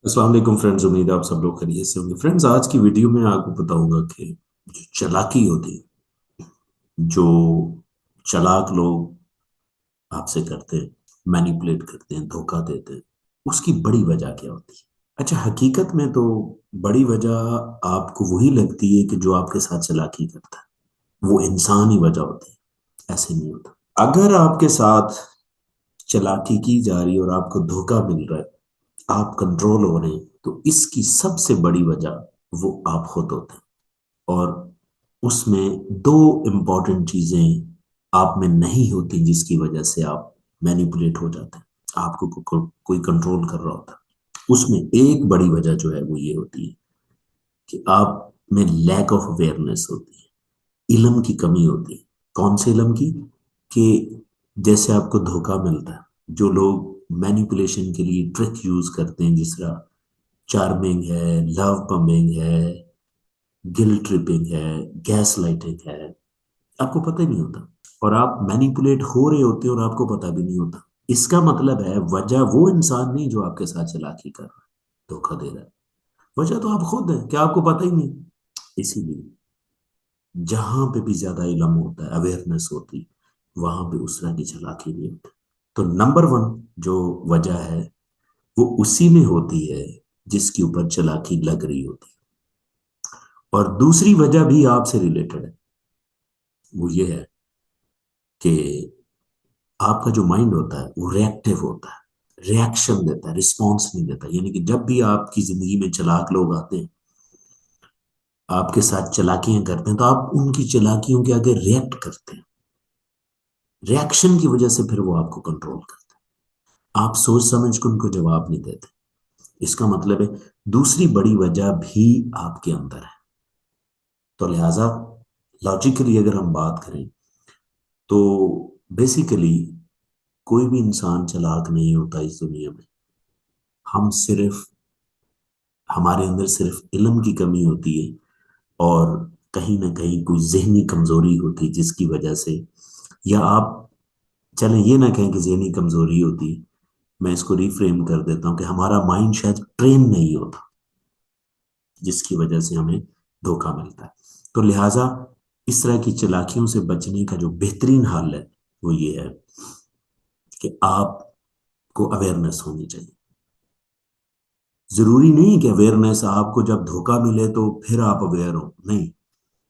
अस्सलाम वालेकुम फ्रेंड्स। उम्मीद है आप सब लोग खैरियत से होंगे। फ्रेंड्स, आज की वीडियो में आपको बताऊंगा कि जो चालाकी होती है, जो चालाक लोग आपसे करते हैं, मैनिपुलेट करते हैं, धोखा देते हैं, उसकी बड़ी वजह क्या होती है। अच्छा, हकीकत में तो बड़ी वजह आपको वही लगती है कि जो आपके साथ चालाकी करता है वो इंसान ही वजह होती है। ऐसे नहीं होता। अगर आपके साथ चालाकी की जा रही है और आपको धोखा मिल रहा है, आप कंट्रोल हो रहे हैं, तो इसकी सबसे बड़ी वजह वो आप खुद होते हैं। और उसमें दो इम्पॉर्टेंट चीजें आप में नहीं होती जिसकी वजह से आप मैनिपुलेट हो जाते हैं, आपको कोई कंट्रोल कर रहा होता है। उसमें एक बड़ी वजह जो है वो ये होती है कि आप में लैक ऑफ अवेयरनेस होती है, इल्म की कमी होती है। कौन से इल्म की? कि जैसे आपको धोखा मिलता है, जो लोग मैनिपुलेशन के लिए ट्रिक यूज करते हैं, जिस तरह चार्मिंग है, लव पम्बिंग है, गिल्ट ट्रिपिंग है, गैस लाइटिंग है, आपको पता ही नहीं होता। और आप मैनिपुलेट हो रहे होते हैं और आपको पता भी नहीं होता। इसका मतलब है वजह वो इंसान नहीं जो आपके साथ चालाकी कर रहा है, धोखा दे रहा है। वजह तो आप खुद है, क्या आपको पता ही नहीं। इसीलिए जहां पे भी ज्यादा इल्म होता है, अवेयरनेस होती, वहां पे उस तरह की चालाकी नहीं होती। तो नंबर वन जो वजह है वो उसी में होती है जिसके ऊपर चालाकी लग रही होती है। और दूसरी वजह भी आपसे रिलेटेड है। वो ये है कि आपका जो माइंड होता है वो रिएक्टिव होता है, रिएक्शन देता है, रिस्पॉन्स नहीं देता। यानी कि जब भी आपकी जिंदगी में चालाक लोग आते हैं, आपके साथ चालाकियां करते हैं, तो आप उनकी चालाकियों के आगे रिएक्ट करते हैं। रिएक्शन की वजह से फिर वो आपको कंट्रोल करते हैं। आप सोच समझ के उनको जवाब नहीं देते। इसका मतलब है दूसरी बड़ी वजह भी आपके अंदर है। तो लिहाजा लॉजिकली अगर हम बात करें तो बेसिकली कोई भी इंसान चालाक नहीं होता इस दुनिया में। हम सिर्फ हमारे अंदर सिर्फ इल्म की कमी होती है, और कहीं ना कहीं कोई जहनी कमजोरी होती है जिसकी वजह से, या आप चलें ये ना कहें कि जहनी कमजोरी होती है, मैं इसको रिफ्रेम कर देता हूँ कि हमारा माइंड शायद ट्रेन नहीं होता, जिसकी वजह से हमें धोखा मिलता है। तो लिहाजा इस तरह की चालाकियों से बचने का जो बेहतरीन हल है वो ये है कि आपको अवेयरनेस होनी चाहिए। जरूरी नहीं कि अवेयरनेस आपको जब धोखा मिले तो फिर आप अवेयर हो, नहीं।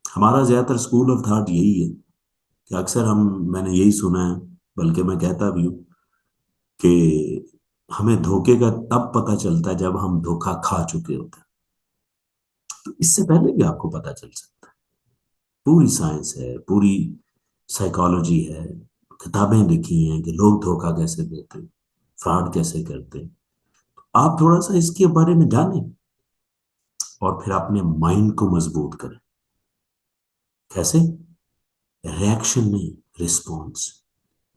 हमारा ज्यादातर स्कूल ऑफ थॉट यही है कि अक्सर मैंने यही सुना है, बल्कि मैं कहता भी हूँ कि हमें धोखे का तब पता चलता है जब हम धोखा खा चुके होते हैं। तो इससे पहले भी आपको पता चल सकता है। पूरी साइंस है, पूरी साइकोलॉजी है, किताबें लिखी हैं कि लोग धोखा कैसे देते हैं, फ्रॉड कैसे करते हैं। आप थोड़ा सा इसके बारे में जानें और फिर अपने माइंड को मजबूत करें। कैसे? रिएक्शन नहीं, रिस्पॉन्स।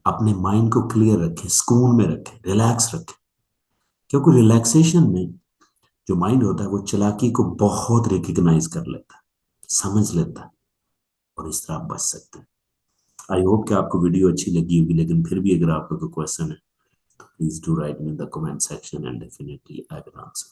अपने माइंड को क्लियर रखें, सुकून में रखें, रिलैक्स रखें। क्योंकि रिलैक्सेशन में जो माइंड होता है वो चालाकी को बहुत रिकग्नाइज कर लेता है, समझ लेता है, और इस तरह आप बच सकते हैं। आई होप कि आपको वीडियो अच्छी लगी होगी, लेकिन फिर भी अगर आपका कोई क्वेश्चन है तो please do right me in the comment section and definitely I will answer.